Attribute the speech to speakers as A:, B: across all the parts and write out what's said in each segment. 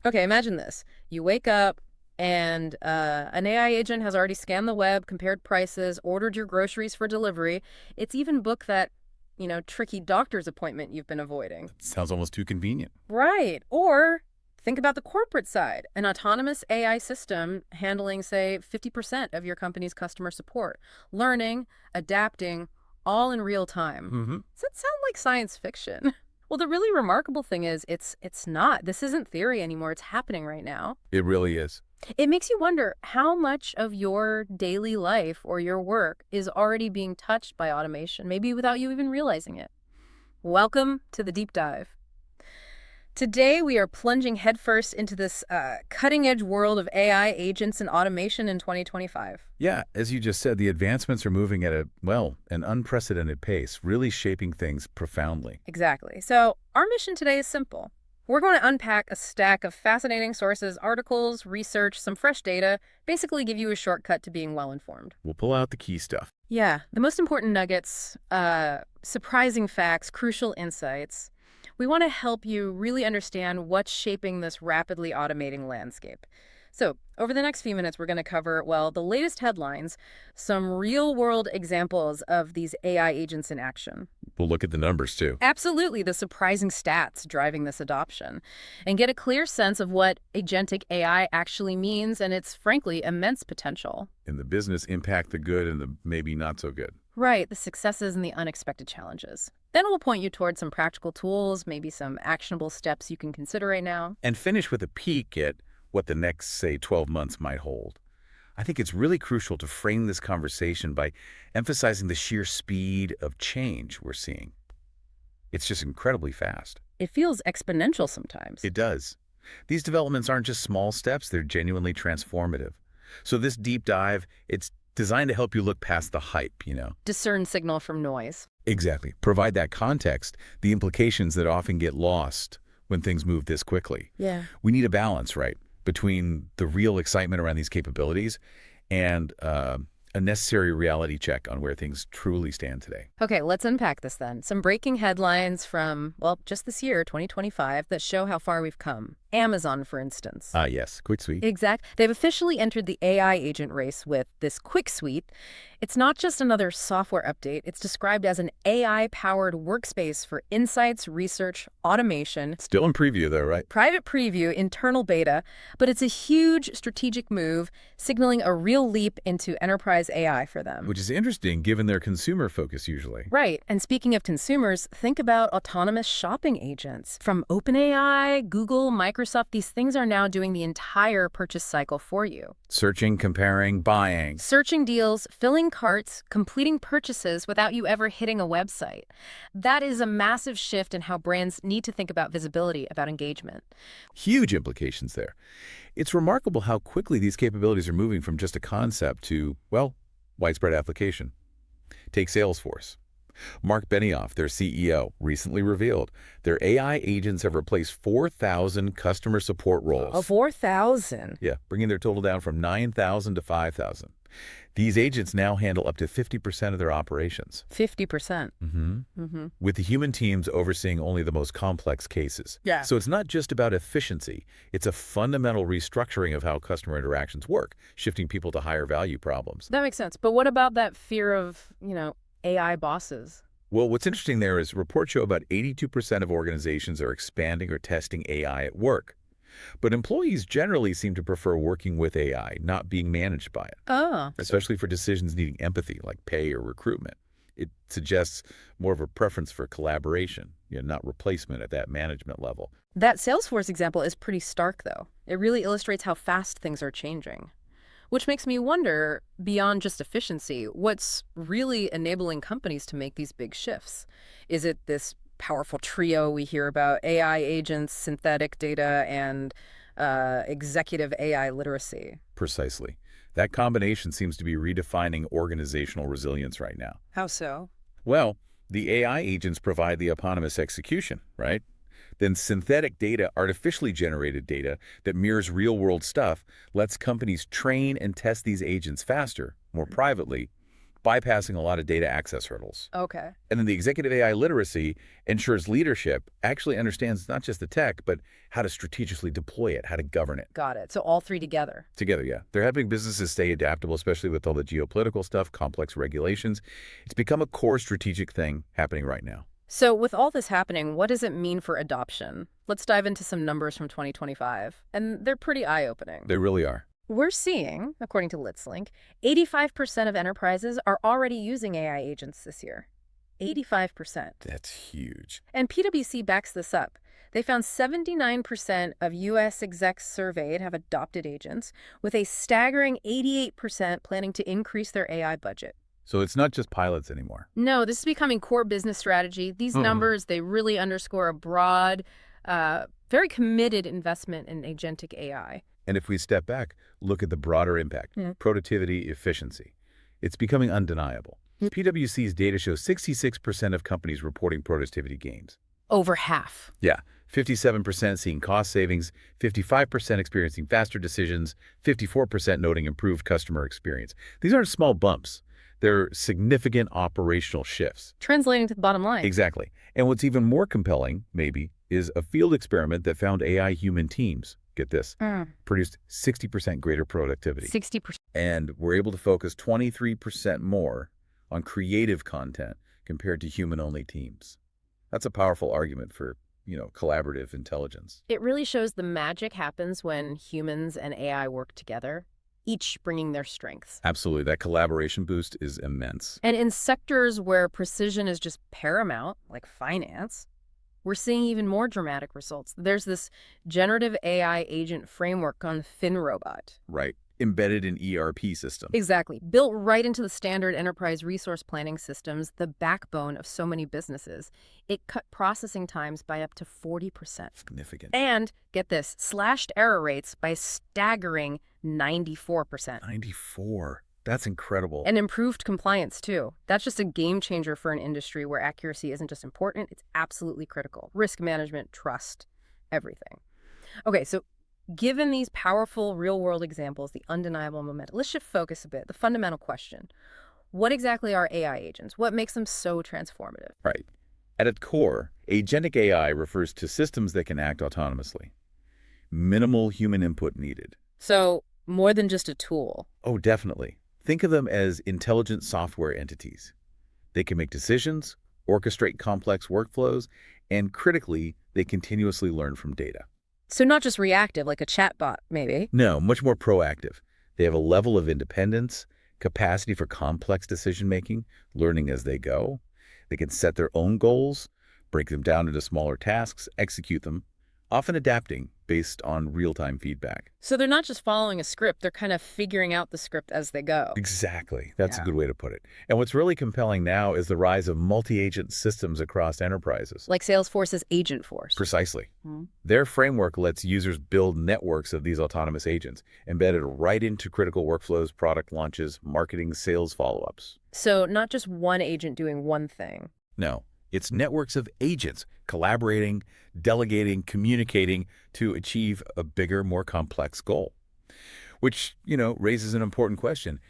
A: Okay, imagine this. You wake up and an AI agent has already scanned the web, compared prices, ordered your groceries for delivery. It's even booked that, tricky doctor's appointment you've been avoiding.
B: Sounds almost too convenient.
A: Right. Or think about the corporate side, an autonomous AI system handling, say, 50% of your company's customer support, learning, adapting, all in real time.
B: Mm-hmm.
A: Does that sound like science fiction? Well, the really remarkable thing is it's not. This isn't theory anymore. It's happening right now.
B: It really is.
A: It makes you wonder how much of your daily life or your work is already being touched by automation, maybe without you even realizing it. Welcome to the deep dive. Today, we are plunging headfirst into this cutting-edge world of AI agents and automation in 2025.
B: Yeah, as you just said, the advancements are moving at an unprecedented pace, really shaping things profoundly.
A: Exactly. So our mission today is simple. We're going to unpack a stack of fascinating sources, articles, research, some fresh data, basically give you a shortcut to being well-informed.
B: We'll pull out the key stuff.
A: Yeah, the most important nuggets, surprising facts, crucial insights. We want to help you really understand what's shaping this rapidly automating landscape. So, over the next few minutes, we're going to cover, well, the latest headlines, some real-world examples of these AI agents in action.
B: We'll look at the numbers, too.
A: Absolutely, the surprising stats driving this adoption, and get a clear sense of what agentic AI actually means and its, frankly, immense potential.
B: In the business impact, the good and the maybe not so good.
A: Right, the successes and the unexpected challenges. Then we'll point you towards some practical tools, maybe some actionable steps you can consider right now.
B: And finish with a peek at what the next, say, 12 months might hold. I think it's really crucial to frame this conversation by emphasizing the sheer speed of change we're seeing. It's just incredibly fast.
A: It feels exponential sometimes.
B: It does. These developments aren't just small steps, they're genuinely transformative. So this deep dive, it's designed to help you look past the hype.
A: Discern signal from noise.
B: Exactly. Provide that context, the implications that often get lost when things move this quickly.
A: Yeah.
B: We need a balance, right, between the real excitement around these capabilities and a necessary reality check on where things truly stand today.
A: Okay, let's unpack this then. Some breaking headlines from, well, just this year, 2025, that show how far we've come. Amazon, for instance.
B: Yes, quick sweet.
A: Exact. They've officially entered the AI agent race with this quick suite. It's not just another software update. It's described as an AI-powered workspace for insights, research, automation.
B: Still in preview, though, right?
A: Private preview, internal beta, but it's a huge strategic move, signaling a real leap into enterprise AI for them.
B: Which is interesting, given their consumer focus usually.
A: Right. And speaking of consumers, think about autonomous shopping agents. From OpenAI, Google, Microsoft, these things are now doing the entire purchase cycle for you.
B: Searching, comparing, buying.
A: Searching deals, filling carts, completing purchases without you ever hitting a website. That is a massive shift in how brands need to think about visibility, about engagement.
B: Huge implications there. It's remarkable how quickly these capabilities are moving from just a concept to, well, widespread application. Take Salesforce. Marc Benioff, their CEO, recently revealed their AI agents have replaced 4,000 customer support roles.
A: Oh, 4,000.
B: Yeah, bringing their total down from 9,000 to 5,000. These agents now handle up to 50% of their operations.
A: 50%.
B: With the human teams overseeing only the most complex cases.
A: Yeah.
B: So it's not just about efficiency. It's a fundamental restructuring of how customer interactions work, shifting people to higher value problems.
A: That makes sense. But what about that fear of, AI bosses?
B: Well, what's interesting there is reports show about 82% of organizations are expanding or testing AI at work. But employees generally seem to prefer working with AI, not being managed by it.
A: Oh.
B: Especially for decisions needing empathy, like pay or recruitment. It suggests more of a preference for collaboration, not replacement at that management level.
A: That Salesforce example is pretty stark, though. It really illustrates how fast things are changing. Which makes me wonder, beyond just efficiency, what's really enabling companies to make these big shifts? Is it this powerful trio we hear about, AI agents, synthetic data, and executive AI literacy?
B: Precisely. That combination seems to be redefining organizational resilience right now.
A: How so?
B: Well, the AI agents provide the autonomous execution, right? Then synthetic data, artificially generated data that mirrors real-world stuff, lets companies train and test these agents faster, more privately, bypassing a lot of data access hurdles.
A: Okay.
B: And then the executive AI literacy ensures leadership actually understands not just the tech, but how to strategically deploy it, how to govern it.
A: Got it. So all three together.
B: Together, yeah. They're helping businesses stay adaptable, especially with all the geopolitical stuff, complex regulations. It's become a core strategic thing happening right now.
A: So with all this happening, what does it mean for adoption? Let's dive into some numbers from 2025. And they're pretty eye-opening.
B: They really are.
A: We're seeing, according to LitsLink, 85% of enterprises are already using AI agents this year. 85%.
B: That's huge.
A: And PwC backs this up. They found 79% of U.S. execs surveyed have adopted agents, with a staggering 88% planning to increase their AI budget.
B: So it's not just pilots anymore.
A: No, this is becoming core business strategy. These numbers, they really underscore a broad, very committed investment in agentic AI.
B: And if we step back, look at the broader impact, productivity, efficiency. It's becoming undeniable. PwC's data shows 66% of companies reporting productivity gains.
A: Over half.
B: Yeah, 57% seeing cost savings, 55% experiencing faster decisions, 54% noting improved customer experience. These aren't small bumps. They're significant operational shifts.
A: Translating to the bottom line.
B: Exactly. And what's even more compelling, maybe, is a field experiment that found AI human teams, get this, produced 60% greater productivity.
A: 60%.
B: And we're able to focus 23% more on creative content compared to human-only teams. That's a powerful argument for, collaborative intelligence.
A: It really shows the magic happens when humans and AI work together, each bringing their strengths.
B: Absolutely. That collaboration boost is immense.
A: And in sectors where precision is just paramount, like finance, we're seeing even more dramatic results. There's this generative AI agent framework on FinRobot.
B: Right. Embedded in ERP systems.
A: Exactly. Built right into the standard enterprise resource planning systems, the backbone of so many businesses. It cut processing times by up to 40%.
B: Significant.
A: And, get this, slashed error rates by a staggering 94%.
B: 94. That's incredible.
A: And improved compliance, too. That's just a game changer for an industry where accuracy isn't just important, it's absolutely critical. Risk management, trust, everything. Okay, so given these powerful real-world examples, the undeniable momentum, let's shift focus a bit. The fundamental question, what exactly are AI agents? What makes them so transformative?
B: Right. At its core, agentic AI refers to systems that can act autonomously. Minimal human input needed.
A: So, more than just a tool.
B: Oh, definitely. Think of them as intelligent software entities. They can make decisions, orchestrate complex workflows, and critically, they continuously learn from data.
A: So not just reactive, like a chatbot, maybe.
B: No, much more proactive. They have a level of independence, capacity for complex decision-making, learning as they go. They can set their own goals, break them down into smaller tasks, execute them, often adapting based on real-time feedback.
A: So they're not just following a script, they're kind of figuring out the script as they go.
B: Exactly. That's a good way to put it. And what's really compelling now is the rise of multi-agent systems across enterprises.
A: Like Salesforce's Agentforce.
B: Precisely. Their framework lets users build networks of these autonomous agents, embedded right into critical workflows, product launches, marketing, sales follow-ups.
A: So not just one agent doing one thing.
B: No. It's networks of agents collaborating, delegating, communicating to achieve a bigger, more complex goal. Which, raises an important question.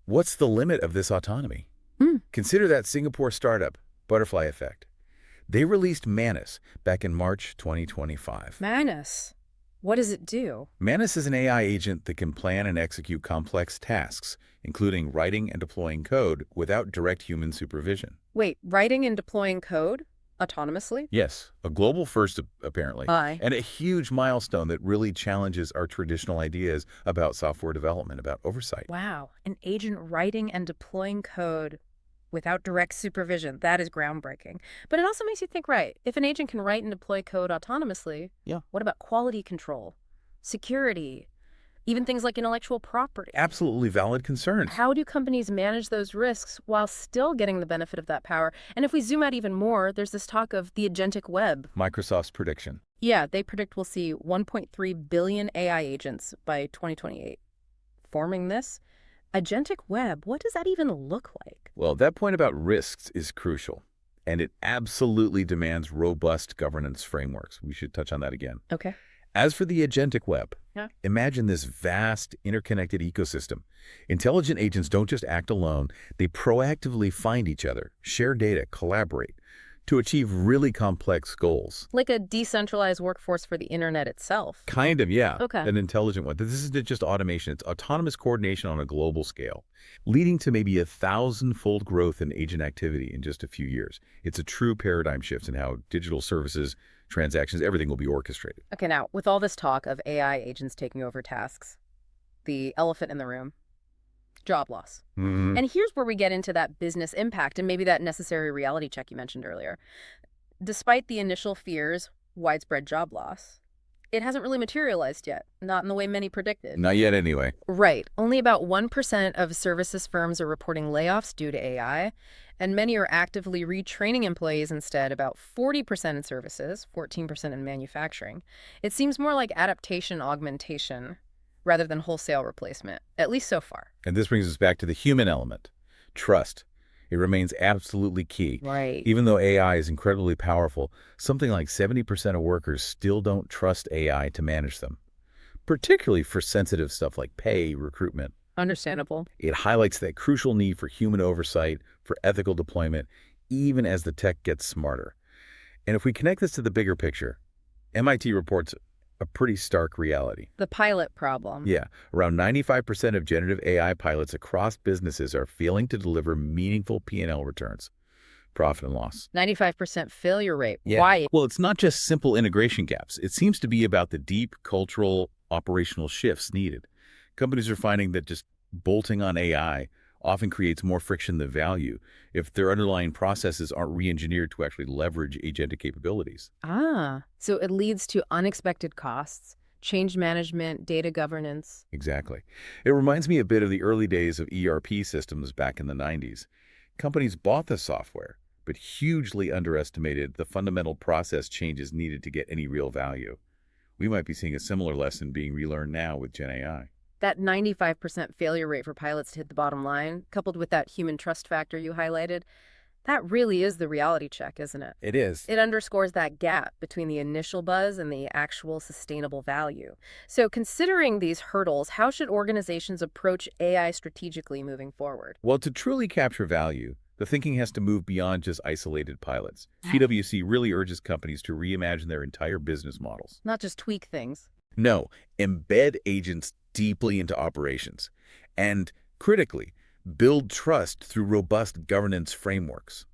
B: What's the limit of this autonomy? Consider that Singapore startup, Butterfly Effect. They released Manus back in March 2025.
A: Manus. What does it do?
B: Manus is an AI agent that can plan and execute complex tasks, including writing and deploying code without direct human supervision.
A: Wait, writing and deploying code autonomously?
B: Yes, a global first, apparently,
A: Aye.
B: and a huge milestone that really challenges our traditional ideas about software development, about oversight.
A: Wow, an agent writing and deploying code without direct supervision. That is groundbreaking. But it also makes you think, right, if an agent can write and deploy code autonomously, what about quality control, security, even things like intellectual property?
B: Absolutely valid concerns.
A: How do companies manage those risks while still getting the benefit of that power? And if we zoom out even more, there's this talk of the agentic web.
B: Microsoft's prediction.
A: Yeah, they predict we'll see 1.3 billion AI agents by 2028. Forming this agentic web, what does that even look like?
B: Well, that point about risks is crucial, and it absolutely demands robust governance frameworks. We should touch on that again.
A: Okay.
B: As for the agentic web,
A: Yeah.
B: Imagine this vast, interconnected ecosystem. Intelligent agents don't just act alone, they proactively find each other, share data, collaborate to achieve really complex goals.
A: Like a decentralized workforce for the internet itself.
B: Kind of, yeah.
A: Okay.
B: An intelligent one. This isn't just automation, it's autonomous coordination on a global scale, leading to maybe 1,000-fold growth in agent activity in just a few years. It's a true paradigm shift in how digital services, transactions, everything will be orchestrated.
A: Okay, now, with all this talk of AI agents taking over tasks, the elephant in the room, job loss.
B: Mhm.
A: And here's where we get into that business impact and maybe that necessary reality check you mentioned earlier. Despite the initial fears, widespread job loss, it hasn't really materialized yet, not in the way many predicted.
B: Not yet, anyway.
A: Right. Only about 1% of services firms are reporting layoffs due to AI, and many are actively retraining employees instead, about 40% in services, 14% in manufacturing. It seems more like adaptation augmentation rather than wholesale replacement, at least so far.
B: And this brings us back to the human element, trust. It remains absolutely key.
A: Right.
B: Even though AI is incredibly powerful, something like 70% of workers still don't trust AI to manage them, particularly for sensitive stuff like pay, recruitment.
A: Understandable.
B: It highlights that crucial need for human oversight, for ethical deployment, even as the tech gets smarter. And if we connect this to the bigger picture, MIT reports a pretty stark reality.
A: The pilot problem.
B: Yeah, around 95% of generative AI pilots across businesses are failing to deliver meaningful P&L returns, profit and loss.
A: 95% failure rate.
B: Yeah.
A: Why?
B: Well, it's not just simple integration gaps. It seems to be about the deep cultural, operational shifts needed. Companies are finding that just bolting on AI often creates more friction than value if their underlying processes aren't re-engineered to actually leverage agentic capabilities.
A: So it leads to unexpected costs, change management, data governance.
B: Exactly. It reminds me a bit of the early days of ERP systems back in the 90s. Companies bought the software, but hugely underestimated the fundamental process changes needed to get any real value. We might be seeing a similar lesson being relearned now with Gen AI.
A: That 95% failure rate for pilots to hit the bottom line, coupled with that human trust factor you highlighted, that really is the reality check, isn't it?
B: It is.
A: It underscores that gap between the initial buzz and the actual sustainable value. So considering these hurdles, how should organizations approach AI strategically moving forward?
B: Well, to truly capture value, the thinking has to move beyond just isolated pilots. PwC really urges companies to reimagine their entire business models.
A: Not just tweak things.
B: No, embed agents deeply into operations. And critically, build trust through robust governance frameworks.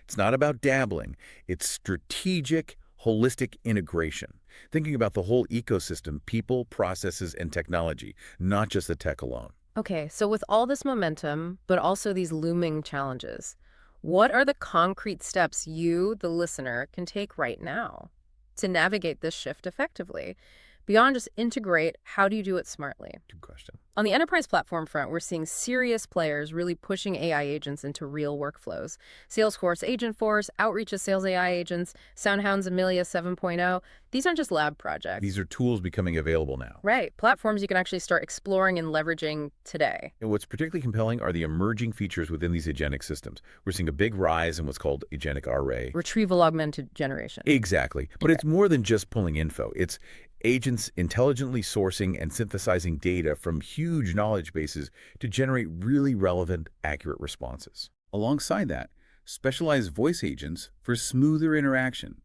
B: It's not about dabbling. It's strategic, holistic integration. Thinking about the whole ecosystem, people, processes, and technology, not just the tech alone.
A: Okay, so with all this momentum, but also these looming challenges, what are the concrete steps you, the listener, can take right now to navigate this shift effectively? Beyond just integrate, how do you do it smartly?
B: Good question.
A: On the enterprise platform front, we're seeing serious players really pushing AI agents into real workflows. Salesforce Agentforce, Outreach's Sales AI agents, SoundHound's Amelia 7.0. These aren't just lab projects.
B: These are tools becoming available now.
A: Right. Platforms you can actually start exploring and leveraging today.
B: And what's particularly compelling are the emerging features within these agentic systems. We're seeing a big rise in what's called agentic RA.
A: Retrieval augmented generation.
B: Exactly. But it's more than just pulling info. It's agents intelligently sourcing and synthesizing data from huge knowledge bases to generate really relevant, accurate responses. Alongside that, specialized voice agents for smoother interaction,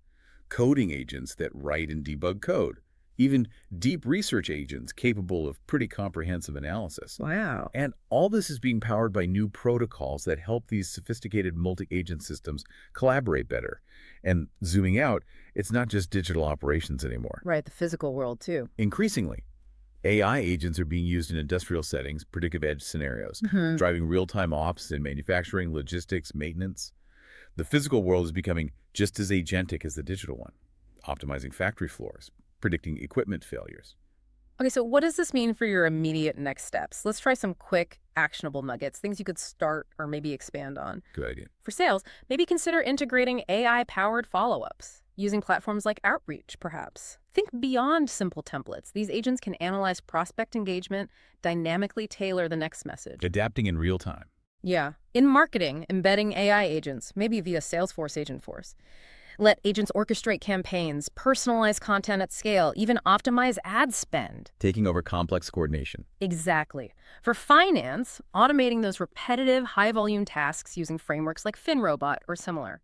B: coding agents that write and debug code, even deep research agents capable of pretty comprehensive analysis.
A: Wow.
B: And all this is being powered by new protocols that help these sophisticated multi-agent systems collaborate better. And zooming out, it's not just digital operations anymore.
A: Right, the physical world too.
B: Increasingly, AI agents are being used in industrial settings, predictive edge scenarios, driving real-time ops in manufacturing, logistics, maintenance. The physical world is becoming just as agentic as the digital one, optimizing factory floors, predicting equipment failures.
A: Okay, so what does this mean for your immediate next steps? Let's try some quick, actionable nuggets, things you could start or maybe expand on.
B: Good idea.
A: For sales, maybe consider integrating AI-powered follow-ups, using platforms like Outreach, perhaps. Think beyond simple templates. These agents can analyze prospect engagement, dynamically tailor the next message.
B: Adapting in real time.
A: Yeah. In marketing, embedding AI agents, maybe via Salesforce Agentforce. Let agents orchestrate campaigns, personalize content at scale, even optimize ad spend.
B: Taking over complex coordination.
A: Exactly. For finance, automating those repetitive, high-volume tasks using frameworks like FinRobot or similar.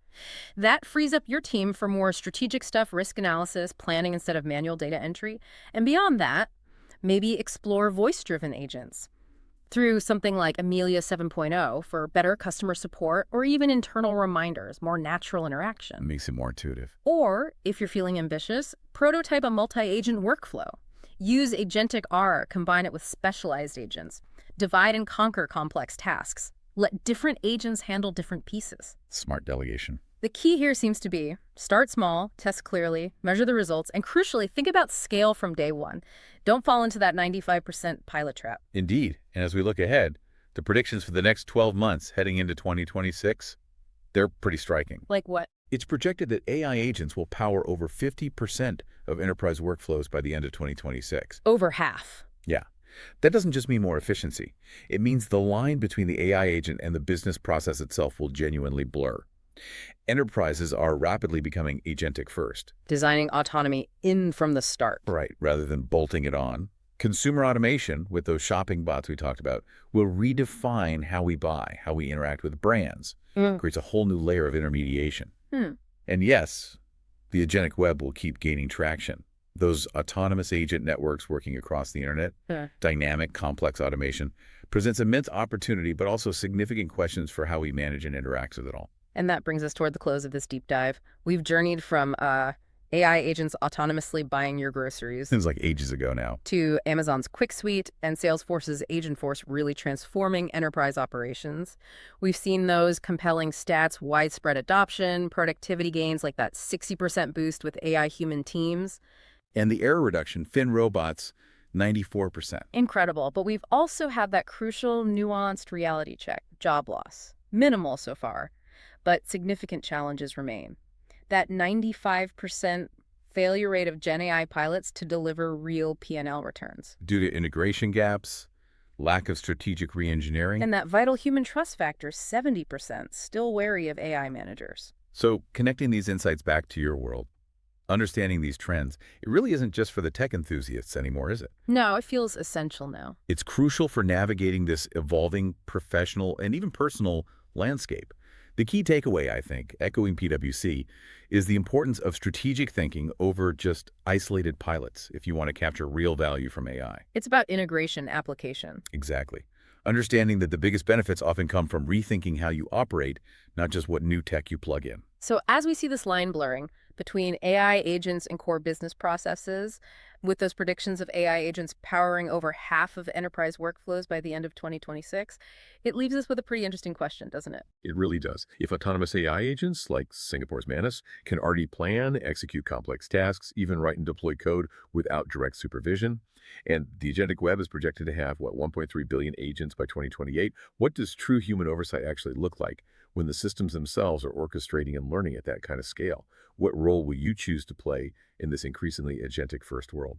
A: That frees up your team for more strategic stuff, risk analysis, planning instead of manual data entry. And beyond that, maybe explore voice-driven agents through something like Amelia 7.0 for better customer support or even internal reminders, more natural interaction.
B: Makes it more intuitive.
A: Or, if you're feeling ambitious, prototype a multi-agent workflow. Use Agentic R, combine it with specialized agents. Divide and conquer complex tasks. Let different agents handle different pieces.
B: Smart delegation.
A: The key here seems to be start small, test clearly, measure the results, and crucially, think about scale from day one. Don't fall into that 95% pilot trap.
B: Indeed. And as we look ahead, the predictions for the next 12 months heading into 2026, they're pretty striking.
A: Like what?
B: It's projected that AI agents will power over 50% of enterprise workflows by the end of 2026.
A: Over half.
B: Yeah. That doesn't just mean more efficiency. It means the line between the AI agent and the business process itself will genuinely blur. Enterprises are rapidly becoming agentic first.
A: Designing autonomy in from the start.
B: Right, rather than bolting it on. Consumer automation, with those shopping bots we talked about, will redefine how we buy, how we interact with brands. Creates a whole new layer of intermediation. And yes, the agentic web will keep gaining traction. Those autonomous agent networks working across the internet, dynamic, complex automation, presents immense opportunity, but also significant questions for how we manage and interact with it all.
A: And that brings us toward the close of this deep dive. We've journeyed from AI agents autonomously buying your groceries
B: Seems like ages ago now.
A: to Amazon's Quick Suite and Salesforce's Agentforce really transforming enterprise operations. We've seen those compelling stats, widespread adoption, productivity gains like that 60% boost with AI human teams.
B: And the error reduction, FinRobot's 94%.
A: Incredible. But we've also had that crucial, nuanced reality check, job loss. Minimal so far, but significant challenges remain. That 95% failure rate of Gen AI pilots to deliver real P&L returns.
B: Due to integration gaps, lack of strategic reengineering.
A: And that vital human trust factor, 70%, still wary of AI managers.
B: So connecting these insights back to your world, understanding these trends, it really isn't just for the tech enthusiasts anymore, is it?
A: No, it feels essential now.
B: It's crucial for navigating this evolving professional and even personal landscape. The key takeaway, I think, echoing PwC, is the importance of strategic thinking over just isolated pilots if you want to capture real value from AI.
A: It's about integration, application.
B: Exactly. Understanding that the biggest benefits often come from rethinking how you operate, not just what new tech you plug in.
A: So as we see this line blurring between AI agents and core business processes, with those predictions of AI agents powering over half of enterprise workflows by the end of 2026, it leaves us with a pretty interesting question, doesn't it?
C: It really does. If autonomous AI agents, like Singapore's Manus, can already plan, execute complex tasks, even write and deploy code without direct supervision, and the agentic web is projected to have, 1.3 billion agents by 2028, what does true human oversight actually look like when the systems themselves are orchestrating and learning at that kind of scale? What role will you choose to play in this increasingly agentic-first world?